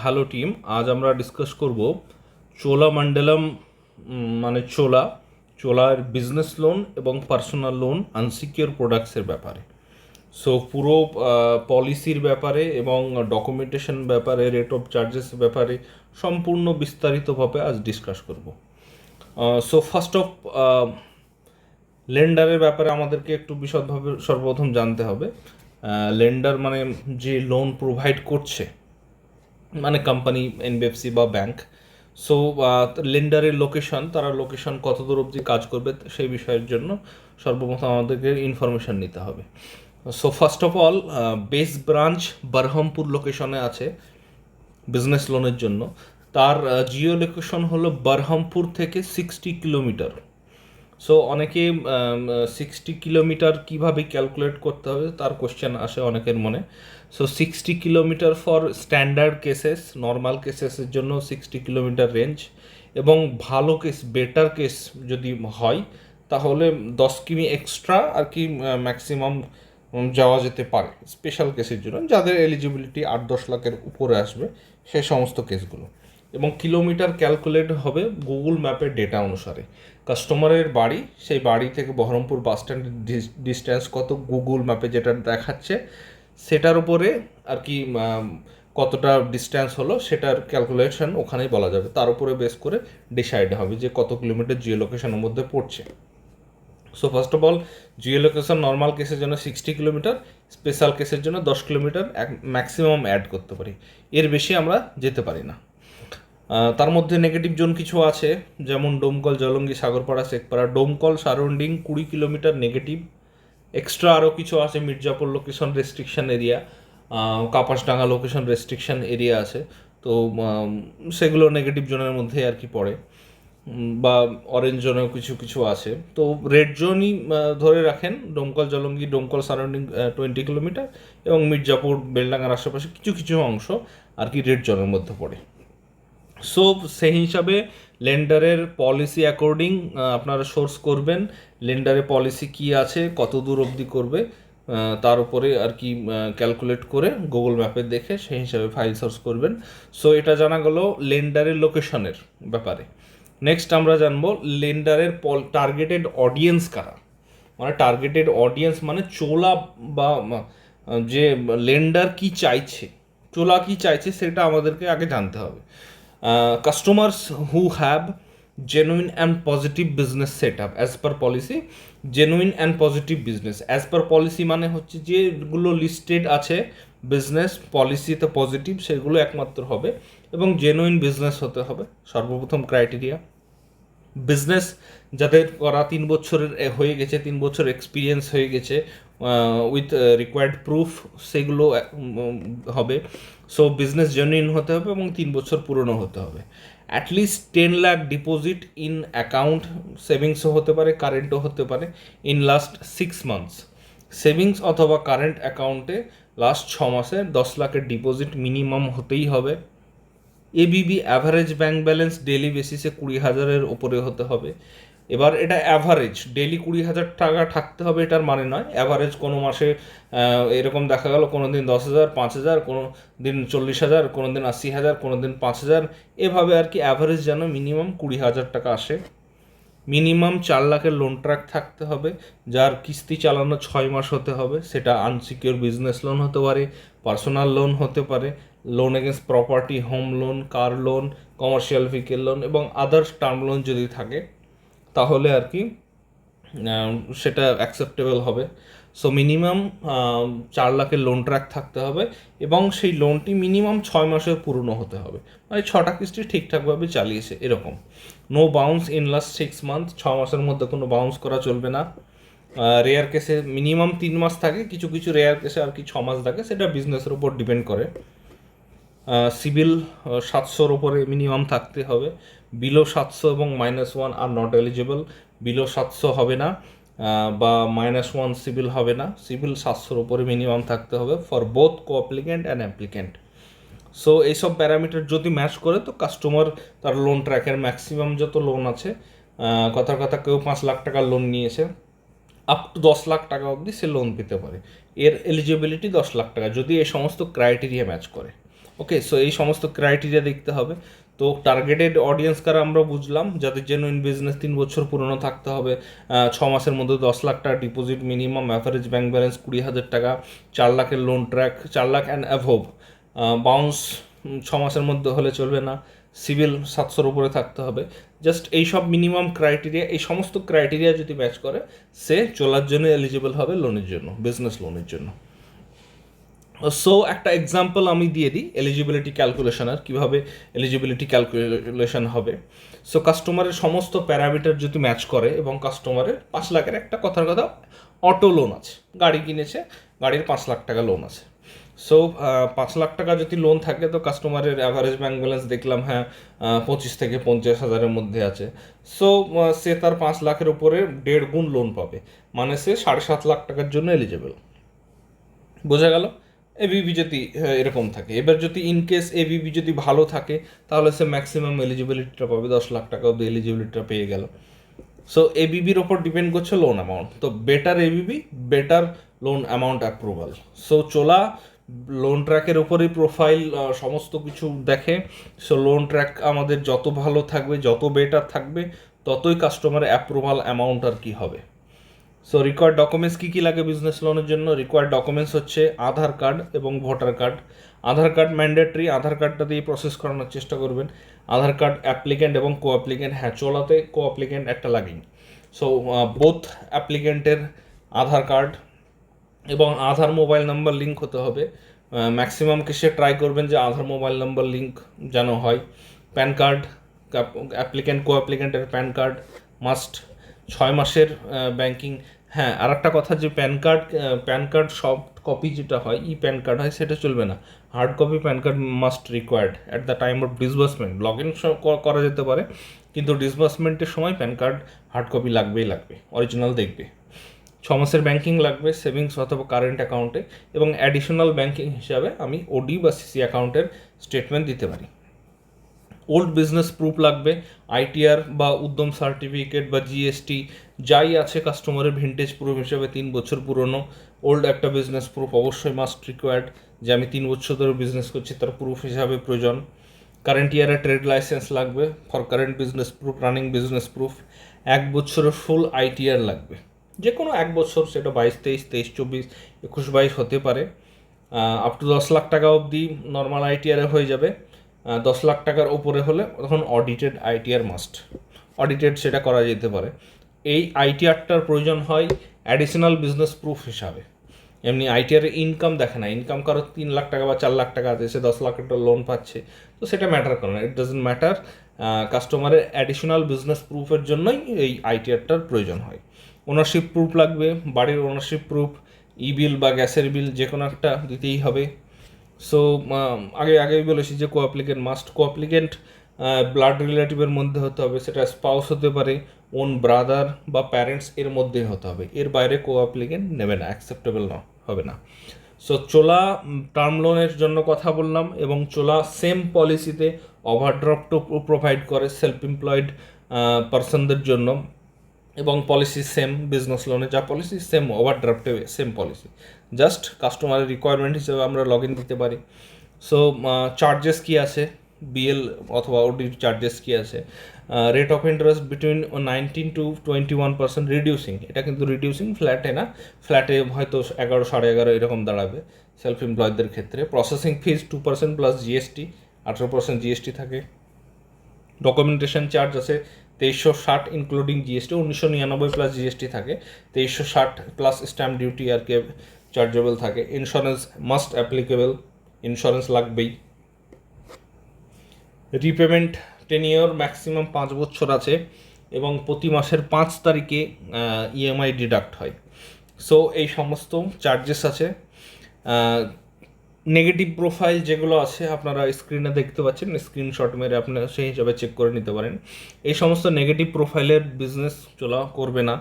Hello team, আজ আমরা discuss করব চোলামণ্ডলম মানে চোলার বিজনেস লোন এবং পার্সোনাল লোন আনসিকিউর প্রোডাক্টসের ব্যাপারে। সো পুরো পলিসির ব্যাপারে এবং ডকুমেন্টেশন ব্যাপারে, রেট অফ চার্জেস ব্যাপারে সম্পূর্ণ বিস্তারিতভাবে আজ ডিসকাস করব। সো ফার্স্ট অফ লেন্ডারের ব্যাপারে আমাদেরকে একটু বিশদভাবে সর্বপ্রথম জানতে হবে। লেন্ডার মানে যে লোন প্রোভাইড করছে, মানে কোম্পানি, এনবিএফসি বা ব্যাংক। সো লেন্ডারের লোকেশন, তারা লোকেশন কত দূর অবধি কাজ করবে সেই বিষয়ের জন্য সর্বপ্রথম আমাদেরকে ইনফরমেশান নিতে হবে। So first of all, base branch Berhampore লোকেশনে আছে বিজনেস লোনের জন্য। তার জিও লোকেশন হলো বরহমপুর থেকে 60 কিলোমিটার। সো অনেকে 60 কিলোমিটার কীভাবে ক্যালকুলেট করতে হবে তার কোশ্চেন আসে অনেকের মনে। So 60 kilometre for standard cases, normal কেসেসের জন্য 60 কিলোমিটার রেঞ্জ, এবং ভালো কেস, বেটার কেস যদি হয় তাহলে 10 কিমি এক্সট্রা আর কি ম্যাক্সিমাম যাওয়া যেতে পারে স্পেশাল কেসের জন্য, যাদের এলিজিবিলিটি 8-10 লাখের উপরে আসবে সেই সমস্ত কেসগুলো। এবং কিলোমিটার ক্যালকুলেট হবে গুগল ম্যাপের ডেটা অনুসারে। কাস্টমারের বাড়ি, সেই বাড়ি থেকে বহরমপুর বাস স্ট্যান্ডের ডিস্ট্যান্স কত গুগল ম্যাপে যেটা দেখাচ্ছে সেটার উপরে আর কি কতটা ডিস্ট্যান্স হলো সেটার ক্যালকুলেশন ওখানেই বলা যাবে। তার উপরে বেস করে ডিসাইড হবে যে কত কিলোমিটার জিও লোকেশনের মধ্যে পড়ছে। So first of all, Jio location normal কেসের জন্য 60 কিলোমিটার, স্পেশাল কেসের জন্য 10 কিলোমিটার ম্যাক্সিমাম অ্যাড করতে পারি, এর বেশি আমরা যেতে পারি না। তার মধ্যে নেগেটিভ জোন কিছু আছে, যেমন Domkal, Jalangi, Sagarpara, Shekhpara. Domkal surrounding 20 kilometre negative. Extra আরও কিছু আছে, Mirzapur location restriction area, Kapasdanga location restriction area আছে। তো সেগুলো নেগেটিভ জোনের মধ্যে আর কি পড়ে, বা অরেঞ্জ জোনেও কিছু কিছু আছে। তো রেড জোনই ধরে রাখেন ডোমকল, জলঙ্গি, ডোমকল সারাউন্ডিং 20 কিলোমিটার, এবং মির্জাপুর, বেলডাঙ্গার আশেপাশে কিছু কিছু অংশ আর কি রেড জোনের মধ্যে পড়ে। সো সেই হিসাবে লেন্ডারের পলিসি অ্যাকর্ডিং আপনারা সোর্স করবেন, লেন্ডারের পলিসি কী আছে, কত দূর অবধি করবে, তার উপরে আর কি ক্যালকুলেট করে গুগল ম্যাপে দেখে সেই হিসাবে ফাইল সোর্স করবেন। সো এটা জানা গেল লেন্ডারের লোকেশনের ব্যাপারে। নেক্সট আমরা জানবো লেন্ডারের টার্গেটেড অডিয়েন্স কারা। মানে টার্গেটেড অডিয়েন্স মানে চোলা বা যে লেন্ডার কি চাইছে, চোলা কি চাইছে সেটা আমাদেরকে আগে জানতে হবে। Customers who have genuine and positive business set up as per policy. Genuine and positive business as per policy মানে হচ্ছে যেগুলো লিস্টেড আছে বিজনেস পলিসিতে পজিটিভ, সেগুলো একমাত্র হবে, এবং জেনুইন বিজনেস হতে হবে সর্বপ্রথম ক্রাইটেরিয়া। বিজনেস যাদের করা 3 বছরের হয়ে গেছে, 3 বছর এক্সপিরিয়েন্স হয়ে গেছে উইথ রিকোয়ার্ড প্রুফ, সেগুলো হবে। সো বিজনেস জেনুইন হতে হবে এবং 3 বছর পুরনো হতে হবে। At least 10 lakh deposit in account, সেভিংসও হতে পারে, কারেন্টও হতে পারে, ইন লাস্ট 6 মান্থস। সেভিংস অথবা কারেন্ট অ্যাকাউন্টে লাস্ট 6 মাসে 10 লাখের ডিপোজিট মিনিমাম হতেই হবে। ABB average bank balance daily বেসিসে 20,000-এর ওপরে হতে হবে। এবার এটা অ্যাভারেজ, ডেলি 20,000 টাকা থাকতে হবে এটার মানে নয়। অ্যাভারেজ কোনো মাসে এরকম দেখা গেল কোনো দিন 10,000, 5,000, কোনো দিন 40,000, কোনো দিন 80,000, কোনো দিন 5,000, এভাবে আর কি অ্যাভারেজ যেন মিনিমাম 20,000 টাকা আসে। মিনিমাম 4 লাখের লোন ট্র্যাক থাকতে হবে, যার কিস্তি চালানো 6 মাস হতে হবে। সেটা আনসিকিউর বিজনেস লোন হতে পারে, পার্সোনাল লোন হতে পারে, loan against property, home loan, car loan, commercial vehicle loan, এবং আদার্স টার্ম লোন যদি থাকে তাহলে আর কি সেটা অ্যাকসেপ্টেবল হবে। সো মিনিমাম 4 লাখের লোন ট্র্যাক থাকতে হবে, এবং সেই লোনটি মিনিমাম 6 মাসের পুরনো হতে হবে, মানে 6টা কিস্তি ঠিকঠাকভাবে চালিয়েছে এরকম। No bounce in last 6 month, 6 মাসের মধ্যে কোনো বাউন্স করা চলবে না। রেয়ার কেসে মিনিমাম 3 মাস থাকে, কিছু কিছু রেয়ার কেসে আর কি 6 মাস থাকে, সেটা বিজনেসের উপর ডিপেন্ড করে। সিভিল 700-র ওপরে মিনিমাম থাকতে হবে। বিলো 700 এবং -1 আর নট এলিজিবল। বিলো 700 হবে না, বা -1 সিভিল হবে না। সিভিল 700-র ওপরে মিনিমাম থাকতে হবে for both co applicant and applicant. So এইসব প্যারামিটার যদি ম্যাচ করে তো কাস্টমার তার লোন ট্র্যাকের ম্যাক্সিমাম যত লোন আছে, কথার কথা কেউ 5 লাখ টাকার লোন নিয়েছে, আপ টু 10 লাখ টাকা অবধি সে লোন পেতে পারে। এর এলিজিবিলিটি 10 লাখ টাকা, যদি এই সমস্ত ক্রাইটেরিয়া ম্যাচ করে। ওকে, সো এই সমস্ত ক্রাইটেরিয়া দেখতে হবে। তো টার্গেটেড অডিয়েন্স কারা আমরা বুঝলাম, যাদের জেনুইন বিজনেস 3 বছর পুরনো থাকতে হবে, 6 মাসের মধ্যে 10 লাখ টাকা deposit minimum, average bank balance 20,000 টাকা, 4 লাখের loan track, 4 lakh and above, bounce 6 মাসের মধ্যে হলে চলবে না, সিভিল 700-র উপরে থাকতে হবে। জাস্ট এইসব মিনিমাম ক্রাইটেরিয়া, এই সমস্ত ক্রাইটেরিয়া যদি ম্যাচ করে, সে চলার জন্য এলিজিবল হবে লোনের জন্য, বিজনেস লোনের জন্য। সো একটা এক্সাম্পল আমি দিয়ে দিই এলিজিবিলিটি ক্যালকুলেশনের, কীভাবে এলিজিবিলিটি ক্যালকুলেশন হবে। সো কাস্টমারের সমস্ত প্যারামিটার যদি ম্যাচ করে এবং কাস্টমারের 5 লাখের একটা কথার কথা অটো লোন আছে, গাড়ি কিনেছে, গাড়ির 5 লাখ টাকা লোন আছে। সো 5 লাখ টাকা যদি লোন থাকে তো কাস্টমারের অ্যাভারেজ ব্যাংক ব্যালেন্স দেখলাম 25 থেকে 50,000-এর মধ্যে আছে। সো সে তার 5 লাখের উপরে 1.5 গুণ লোন পাবে, মানে সে 7.5 লাখ টাকার জন্য এলিজিবল। বোঝা গেল? এবিবি যদি এরকম থাকে, এবার যদি ইনকেস এবিবি যদি ভালো থাকে তাহলে সে ম্যাক্সিমাম এলিজিবিলিটিটা পাবে, 10 লাখ টাকা অব্দি এলিজিবিলিটিটা পেয়ে গেল। সো এবিবির ওপর ডিপেন্ড করছে লোন অ্যামাউন্ট। তো better ABB, better loan amount approval. So Chola loan ট্র্যাকের ওপরই প্রোফাইল সমস্ত কিছু দেখে। সো লোন ট্র্যাক আমাদের যত ভালো থাকবে, যত বেটার থাকবে, ততই কাস্টমার অ্যাপ্রুভাল অ্যামাউন্ট আর কি হবে। সো রিকোয়ার্ড ডকুমেন্টস কী কী লাগে বিজনেস লোনের জন্য? রিকোয়ার্ড ডকুমেন্টস হচ্ছে আধার কার্ড এবং ভোটার কার্ড। আধার কার্ড ম্যান্ডেটরি, আধার কার্ডটা দিয়ে প্রসেস করানোর চেষ্টা করবেন। আধার কার্ড অ্যাপ্লিকেন্ট এবং কো অ্যাপ্লিকেন্ট, হ্যাঁ চোলাতে কো অ্যাপ্লিকেন্ট একটা লাগেই। সো বোথ অ্যাপ্লিকেন্টের আধার কার্ড এবং আধার মোবাইল নাম্বার লিঙ্ক হতে হবে। ম্যাক্সিমাম কেসে ট্রাই করবেন যে আধার মোবাইল নাম্বার লিঙ্ক যেন হয়। প্যান কার্ড, অ্যাপ্লিকেন্ট কো অ্যাপ্লিকেন্টের প্যান কার্ড মাস্ট। 6 মাসের ব্যাংকিং। হ্যাঁ, আর একটা কথা, যে প্যান কার্ড সফট কপি যেটা হয়, ই প্যান কার্ড হয়, সেটা চলবে না। Hard copy pan card must required at the time of disbursement. Log in করা যেতে পারে, কিন্তু ডিসবার্সমেন্টের সময় প্যান কার্ড হার্ড কপি লাগবেই লাগবে, অরিজিনাল দেখবে। 6 মাসের ব্যাংকিং লাগবে সেভিংস অথবা কারেন্ট অ্যাকাউন্টে, এবং অ্যাডিশনাল ব্যাংকিং হিসাবে আমি ওডি বা সিসি অ্যাকাউন্টের স্টেটমেন্ট দিতে পারি। ওল্ড বিজনেস প্রুফ লাগবে, আইটিআর বা উদ্যম সার্টিফিকেট বা জিএসটি যাই আছে কাস্টমারের ভিন্টেজ প্রুফ হিসাবে 3 বছর পুরনো ওল্ড একটা বিজনেস প্রুফ অবশ্যই মাস্ট রিকোয়ার্ড, যে আমি 3 বছর ধরে বিজনেস করছি তার প্রুফ হিসাবে প্রয়োজন। কারেন্ট ইয়ারে ট্রেড লাইসেন্স লাগবে for current business proof, running business proof. 1 বছরের ফুল আইটিআর লাগবে, যে কোনো 1 বছর, সেটা 22, 23, 23, 24, 21, 22 হতে পারে। আপ টু 10 লাখ টাকা অবধি নর্মাল আইটিআরে হয়ে যাবে। 10 লাখ টাকার ওপরে হলে তখন অডিটেড আইটিআর মাস্ট, অডিটেড সেটা করা যেতে পারে। এই আইটিআরটার প্রয়োজন হয় অ্যাডিশনাল বিজনেস প্রুফ হিসাবে। এমনি আইটিআরের ইনকাম দেখে না, ইনকাম কারো 3 লাখ টাকা বা 4 লাখ টাকা আছে, সে 10 লাখ টাকা লোন পাচ্ছে, তো সেটা ম্যাটার করে না, ইট ডাজন্ট ম্যাটার। কাস্টমারের অ্যাডিশনাল বিজনেস প্রুফের জন্যই এই আইটিআরটার প্রয়োজন হয়। ওনারশিপ প্রুফ লাগবে, বাড়ির ওনারশিপ প্রুফ, ই বিল বা গ্যাসের বিল যে কোনো একটা দিতেই হবে। সো আগেই বলেছি যে কো অ্যাপ্লিকেন্ট মাস্ট। কো অ্যাপ্লিকেন্ট ব্লাড রিলেটিভের মধ্যে হতে হবে, সেটা স্পাউস হতে পারে, ওন ব্রাদার বা প্যারেন্টস এর মধ্যে হতে হবে, এর বাইরে কো অ্যাপ্লিকেন্ট নেবে না, অ্যাকসেপ্টেবল না, হবে না। সো চোলা টার্ম লোনের জন্য কথা বললাম, এবং চোলা সেম পলিসিতে ওভারড্রাফটও প্রোভাইড করে সেলফ এমপ্লয়েড পার্সনদের জন্য, এবং পলিসি সেম, বিজনেস লোনে যা পলিসি সেম ওভারড্রাফটে সেম পলিসি, জাস্ট কাস্টমারের রিকোয়ারমেন্ট হিসেবে আমরা লগ ইন দিতে পারি। সো চার্জেস কী আছে, বিএল অথবা ওডির চার্জেস কী আছে? Rate of interest between 19 to 21% reducing, এটা কিন্তু রিডিউসিং, ফ্ল্যাটে না, ফ্ল্যাটে হয়তো 11, 11.5 এরকম দাঁড়াবে সেলফ এমপ্লয়েডদের ক্ষেত্রে। প্রসেসিং ফিজ 2% প্লাস জিএসটি, 18% জিএসটি থাকে। ডকুমেন্টেশন চার্জ আছে 2360 ইনক্লুডিং জিএসটি, 1999 প্লাস জিএসটি থাকে, 2360 প্লাস স্ট্যাম্প ডিউটি আর কি চার্জেবল থাকে। ইন্স্যুরেন্স মাস্ট অ্যাপ্লিকেবল, ইন্স্যুরেন্স লাগবেই। রিপেমেন্ট টেনিওর ম্যাক্সিমাম 5 বছর আছে, এবং প্রতি মাসের 5 তারিখে ইএমআই ডিডাক্ট হয়। সো এই সমস্ত চার্জেস আছে। নেগেটিভ প্রোফাইল যেগুলো আছে আপনারা স্ক্রিনে দেখতে পাচ্ছেন, স্ক্রিনশট মেরে আপনারা সেই হিসাবে চেক করে নিতে পারেন। এই সমস্ত নেগেটিভ প্রোফাইলের বিজনেস চলা করবে না,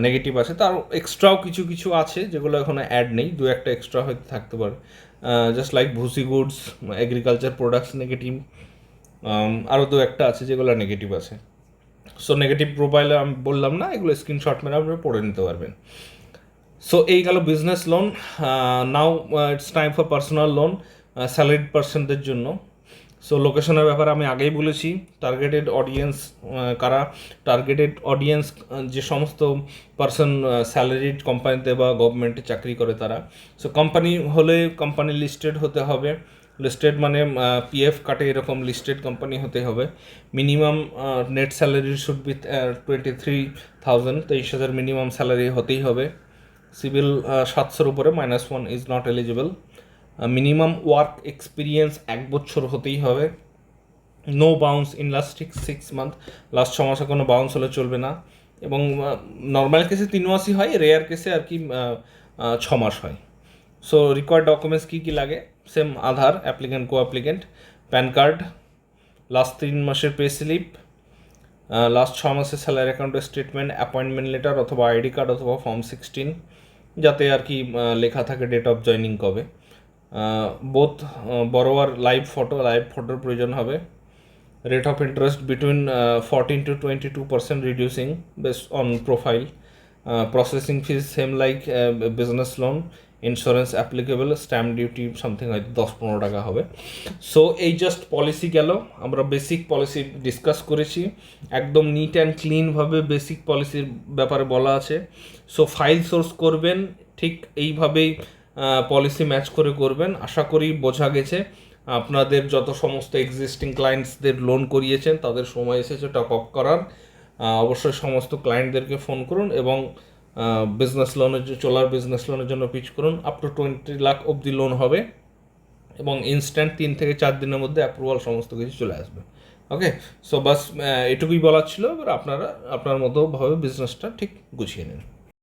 নেগেটিভ আছে। তার এক্সট্রাও কিছু আছে যেগুলো এখনো অ্যাড নেই, 2-1টা এক্সট্রা হয়তো থাকতে পারে, জাস্ট লাইক ভুসি গুডস, এগ্রিকালচার প্রোডাক্টস নেগেটিভ, আরও 2-1টা আছে যেগুলো নেগেটিভ আছে। সো নেগেটিভ প্রোফাইলে আমি বললাম না, এগুলো স্ক্রিনশট মেরে আপনারা পড়ে নিতে পারবেন। সো এই গেল business loan. Now it's time for personal loan. Salaried পার্সনদের জন্য। সো লোকেশনের ব্যাপারে আমি আগেই বলেছি, টার্গেটেড অডিয়েন্স কারা, টার্গেটেড অডিয়েন্স যে সমস্ত পার্সন স্যালারিড কোম্পানিতে বা গভর্নমেন্টে চাকরি করে তারা। সো কোম্পানি হলে কোম্পানি লিস্টেড হতে হবে, লিস্টেড মানে পিএফ কাটে এরকম লিস্টেড কোম্পানি হতে হবে। Minimum net salary should be 23,000, 23,000 minimum salary হতেই হবে। সিভিল 700-র উপরে -1 is not eligible. Minimum work experience 1 বছর হতেই হবে। No bounce in last 6 month, last 6 মাসে কোনো বাউন্স হলে চলবে না। এবং নর্মাল কেসে 3 মাসই হয়, রেয়ার কেসে আর কি 6 মাস হয়। সো রিকোয়ার্ড ডকুমেন্টস কী কী লাগে, সেম আধার, অ্যাপ্লিকেন্ট কো অ্যাপ্লিকেন্ট, প্যান কার্ড, লাস্ট 3 মাসের পে স্লিপ, লাস্ট 6 মাসের স্যালারি অ্যাকাউন্টের স্টেটমেন্ট, অ্যাপয়েন্টমেন্ট লেটার অথবা আইডি কার্ড অথবা ফর্ম 16, যাতে আর কি লেখা থাকে ডেট অফ জয়নিং কবে। বোথ বড়োয়ার লাইভ ফটোর প্রয়োজন হবে। Rate of interest between 14 to 22% reducing based on profile. Processing fees same like business loan. Insurance applicable, stamp duty something হয়তো 10-15 টাকা হবে। সো এই জাস্ট পলিসি গেল, আমরা বেসিক পলিসি ডিসকাস করেছি, একদম নিট অ্যান্ড ক্লিনভাবে বেসিক পলিসির ব্যাপারে বলা আছে। সো ফাইল সোর্স করবেন ঠিক এইভাবেই, পলিসি ম্যাচ করে করবেন। আশা করি বোঝা গেছে। আপনাদের যত সমস্ত এক্সিস্টিং ক্লায়েন্টসদের লোন করিয়েছেন তাদের সময় এসেছে টপ আপ করার। অবশ্যই সমস্ত ক্লায়েন্টদেরকে ফোন করুন এবং বিজনেস লোনের চলার বিজনেস লোনের জন্য পিচ করুন। আপ টু 20 লাখ অবধি লোন হবে এবং ইনস্ট্যান্ট 3 থেকে 4 দিনের মধ্যে অ্যাপ্রুভাল সমস্ত কিছু চলে আসবে। ওকে, সো বাস এটুকুই বলার ছিল। এবার আপনারা আপনার মতোভাবে বিজনেসটা ঠিক গুছিয়ে নিন।